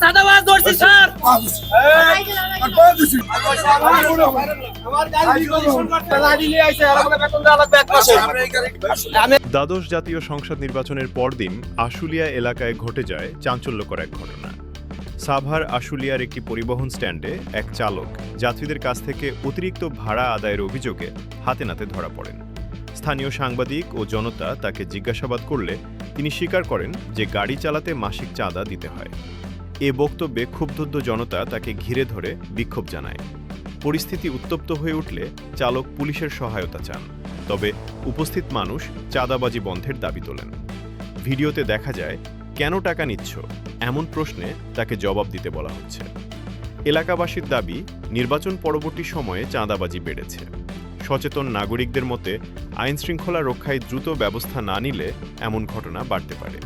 চাঁদাবাজ ধরছি স্যার। দ্বাদশ জাতীয় সংসদ নির্বাচনের পরদিন আশুলিয়া এলাকায় ঘটে যায় চাঞ্চল্যকর এক ঘটনা। সাভার আশুলিয়ার একটি পরিবহন স্ট্যান্ডে এক চালক যাত্রীদের কাছ থেকে অতিরিক্ত ভাড়া আদায়ের অভিযোগে হাতে নাতে ধরা পড়েন। স্থানীয় সাংবাদিক ও জনতা তাকে জিজ্ঞাসাবাদ করলে তিনি স্বীকার করেন যে গাড়ি চালাতে মাসিক চাঁদা দিতে হয়। এ বক্তব্যে ক্ষুব্ধ জনতা তাকে ঘিরে ধরে বিক্ষোভ জানায়। পরিস্থিতি উত্তপ্ত হয়ে উঠলে চালক পুলিশের সহায়তা চান, তবে উপস্থিত মানুষ চাঁদাবাজি বন্ধের দাবি তোলেন। ভিডিওতে দেখা যায় কেন টাকা নিচ্ছ এমন প্রশ্নে তাকে জবাব দিতে বলা হচ্ছে। এলাকাবাসীর দাবি নির্বাচন পরবর্তী সময়ে চাঁদাবাজি বেড়েছে। সচেতন নাগরিকদের মতে আইনশৃঙ্খলা রক্ষায় দ্রুত ব্যবস্থা না নিলে এমন ঘটনা বাড়তে পারে।